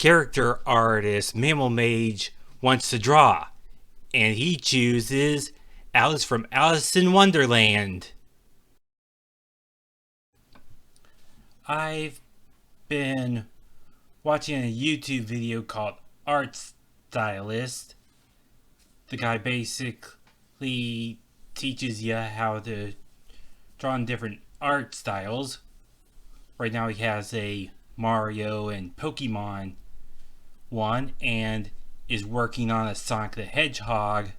character artist Mammal Mage wants to draw, and he chooses Alice from Alice in Wonderland. I've been watching a YouTube video called Art Stylist. The guy basically teaches you how to draw in different art styles. Right now he has a Mario and Pokemon one and is working on a Sonic the Hedgehog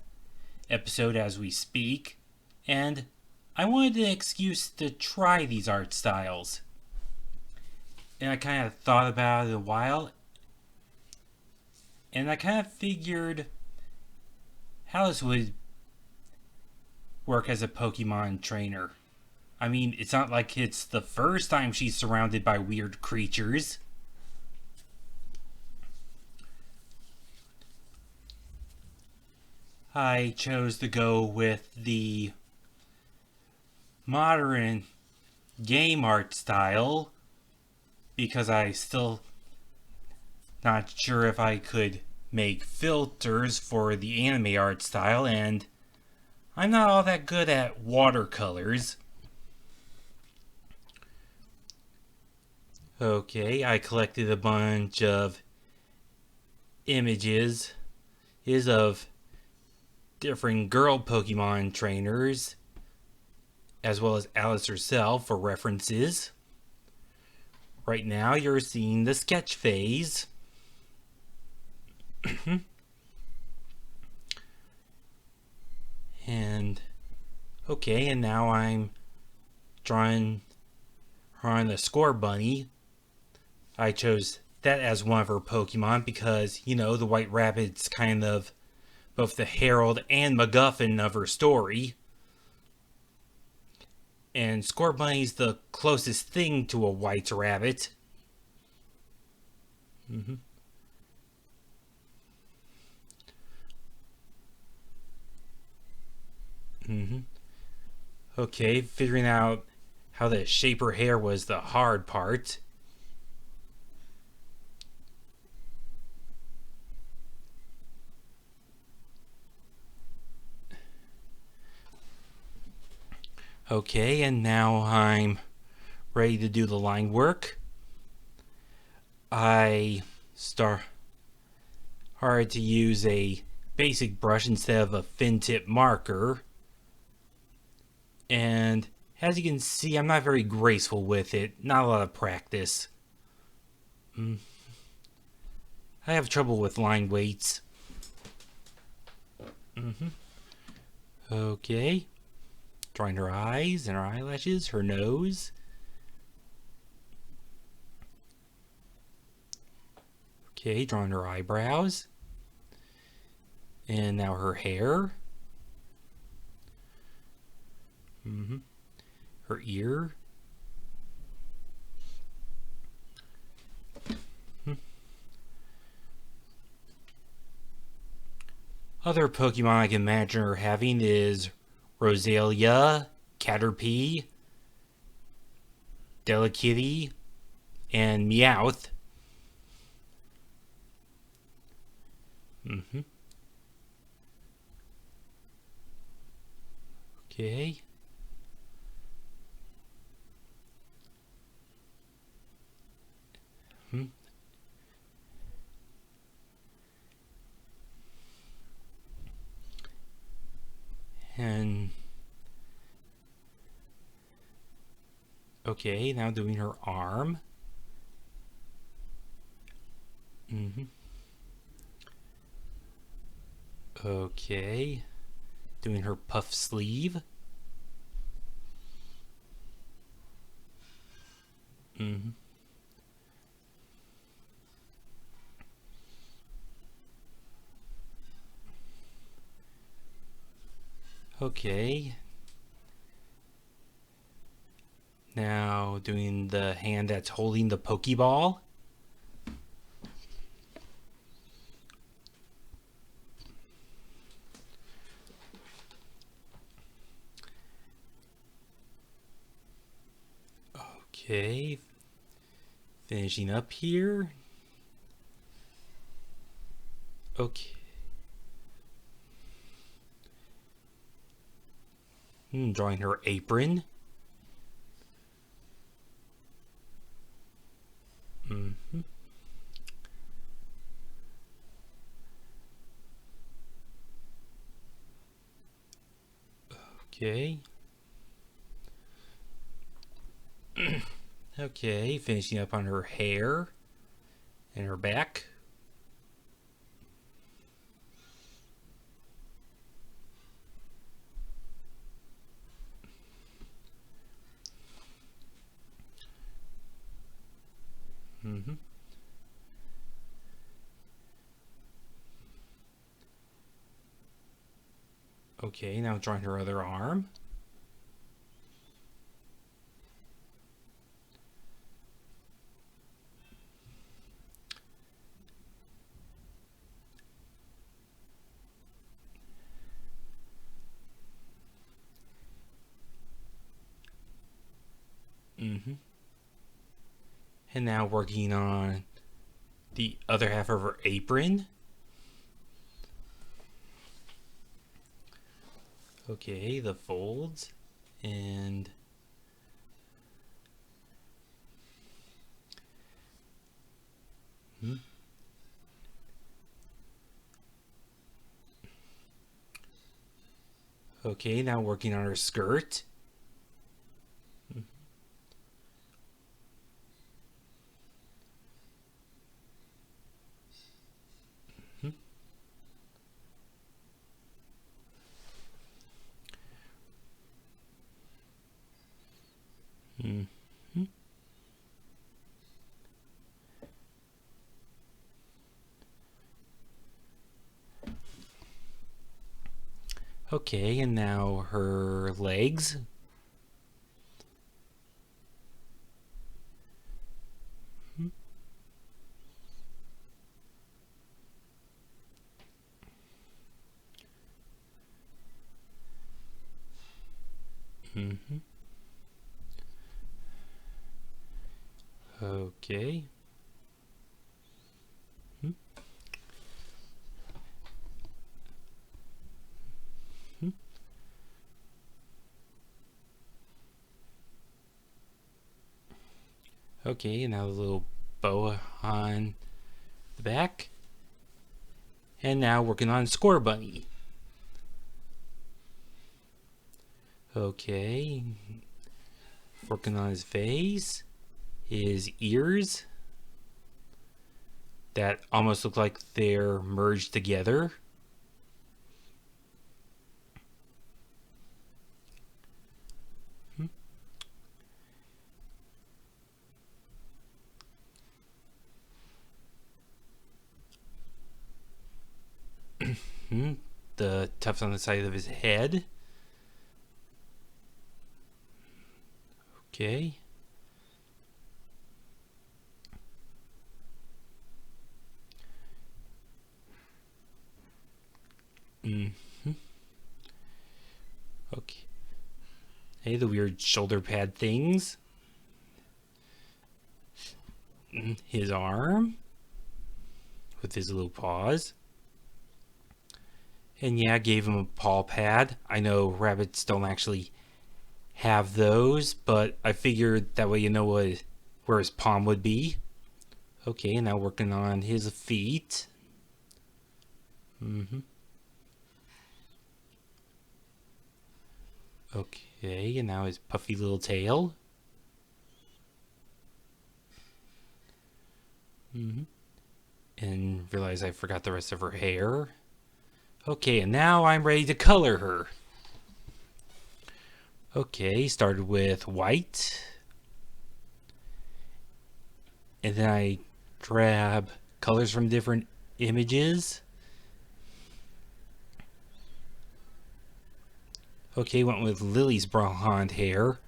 episode as we speak. And I wanted an excuse to try these art styles. And I kind of thought about it a while. And I kind of figured how this would work as a Pokemon trainer. I mean, it's not like it's the first time she's surrounded by weird creatures. I chose to go with the modern game art style because I still not sure if I could make filters for the anime art style, and I'm not all that good at watercolors. Okay, I collected a bunch of images of different girl Pokemon trainers, as well as Alice herself for references. Right now you're seeing the sketch phase. And okay, and now I'm drawing her on the Score Bunny. I chose that as one of her Pokemon because, you know, the White Rabbit's kind of both the herald and MacGuffin of her story. And Score Bunny's the closest thing to a White Rabbit. Okay, figuring out how to shape her hair was the hard part. Okay, and now I'm ready to do the line work. I started to use a basic brush instead of a fin tip marker. And as you can see, I'm not very graceful with it. Not a lot of practice. I have trouble with line weights. Okay. Drawing her eyes and her eyelashes, her nose. Okay, drawing her eyebrows. And now her hair. Her ear. Other Pokemon I can imagine her having is Roselia, Caterpie, Delicatty, and Meowth. Okay. And okay, now doing her arm. Okay, doing her puff sleeve. Okay. Now doing the hand that's holding the Pokeball. Okay. Finishing up here. Okay. Drawing her apron. Mm-hmm. Okay. Okay, finishing up on her hair and her back. Mm-hmm. Okay, now drawing her other arm. Mm-hmm. And now working on the other half of her apron. Okay, the folds. And okay, now working on her skirt. Mm-hmm. Okay, and now her legs. Mm-hmm. Okay. Okay, and now a little bow on the back. And now working on Score Bunny. Okay. Working on his face. His ears. That almost look like they're merged together. The tufts on the side of his head. Okay. Okay. Hey, the weird shoulder pad things. His arm. With his little paws. And yeah, gave him a paw pad. I know rabbits don't actually have those, but I figured that way you know where his palm would be. Okay, now working on his feet. Okay, and now his puffy little tail. And realize I forgot the rest of her hair. Okay, and now I'm ready to color her. Okay, started with white. And then I grab colors from different images. Okay, went with Lily's blonde hair.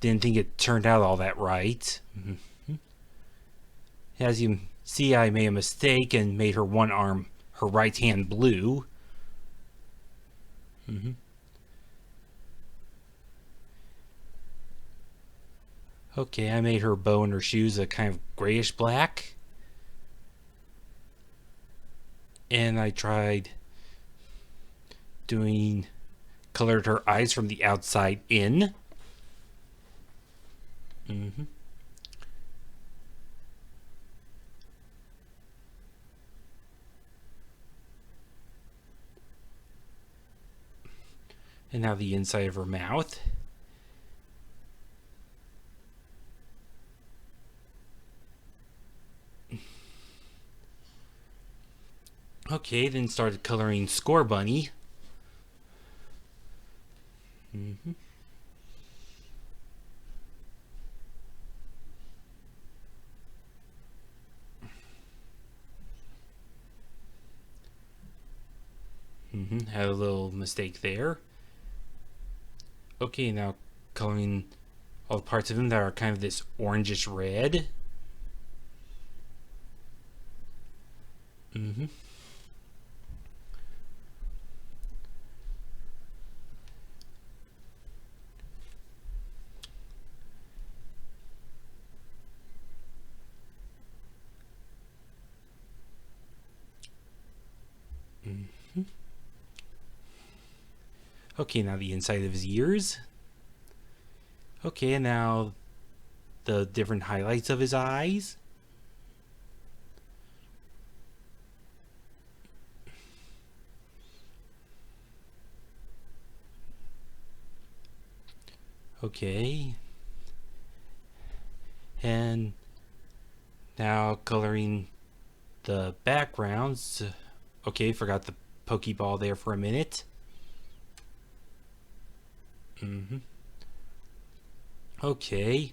Didn't think it turned out all that right. As you see, I made a mistake and made her one arm, her right hand, blue. Okay, I made her bow and her shoes a kind of grayish black. And I tried colored her eyes from the outside in. Mm-hmm. And now the inside of her mouth. Okay, then started coloring Score Bunny. Mm-hmm. Had a little mistake there. Okay, now coloring all the parts of him that are kind of this orangish red. Mm-hmm. Mm-hmm. Okay, now the inside of his ears. Okay, and now the different highlights of his eyes. Okay. And now coloring the backgrounds. Okay, forgot the Pokeball there for a minute. Mm-hmm. Okay.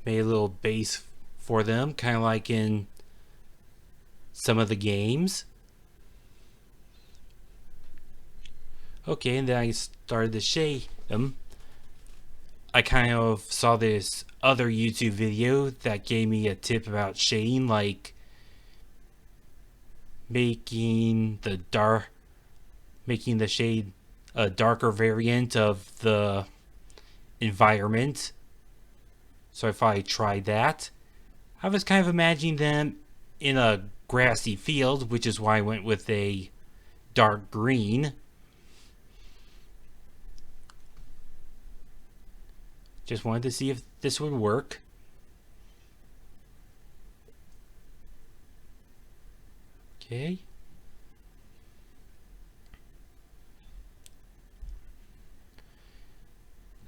Made a little base for them, kind of like in some of the games. Okay, and then I started to shade them. I kind of saw this other YouTube video that gave me a tip about shading, like making the shade a darker variant of the environment. So I thought I'd try that. I was kind of imagining them in a grassy field, which is why I went with a dark green. Just wanted to see if this would work. Okay.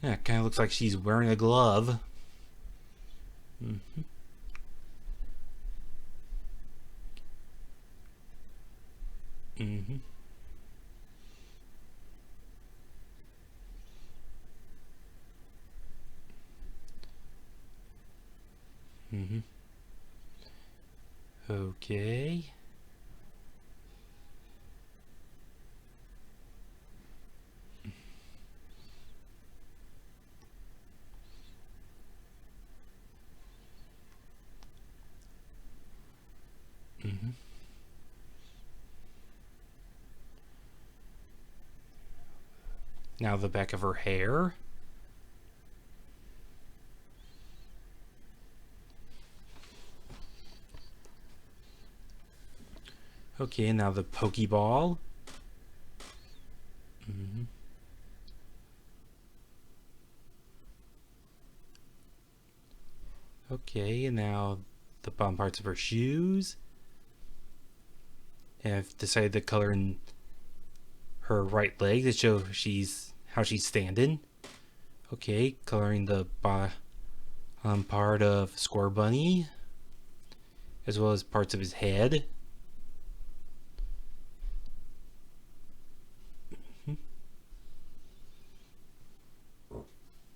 Yeah, it kind of looks like she's wearing a glove. Mm-hmm. Mm-hmm. Mm-hmm. Okay. Mm-hmm. Now the back of her hair. Okay, now the Pokeball. Mm-hmm. Okay, and now the bottom parts of her shoes. And I've decided to color in her right leg to show how she's standing. Okay, coloring the bottom part of Score Bunny, as well as parts of his head.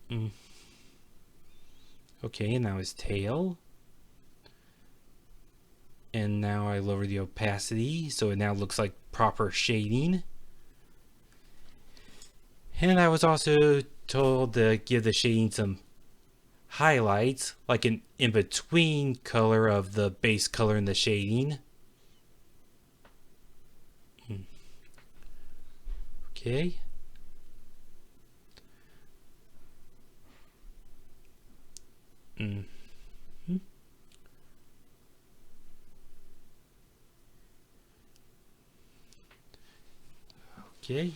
Mm. Okay, and now his tail. And now I lower the opacity, so it now looks like proper shading. And I was also told to give the shading some highlights, like an in-between color of the base color and the shading. Okay. Mm-hmm. Okay.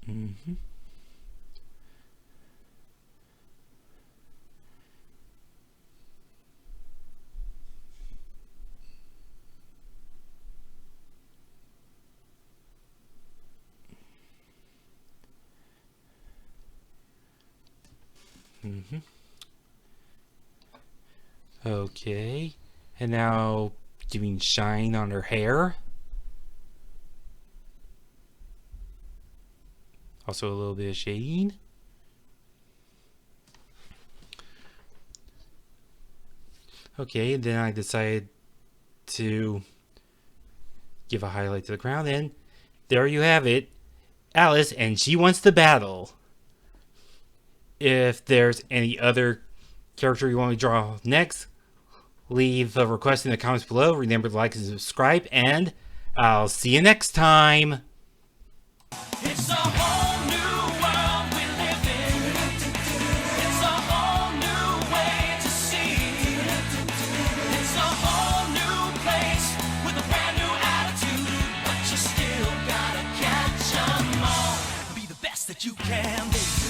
Mm-hmm. Mm-hmm. Okay. And now giving shine on her hair. Also a little bit of shading. Okay, and then I decided to give a highlight to the crown, and there you have it. Alice, and she wants to battle. If there's any other character you want me to draw next, leave a request in the comments below. Remember to like and subscribe, and I'll see you next time. It's a whole new world we live in. It's a whole new way to see. It's a whole new place with a brand new attitude. But you still gotta catch 'em all. Be the best that you can be.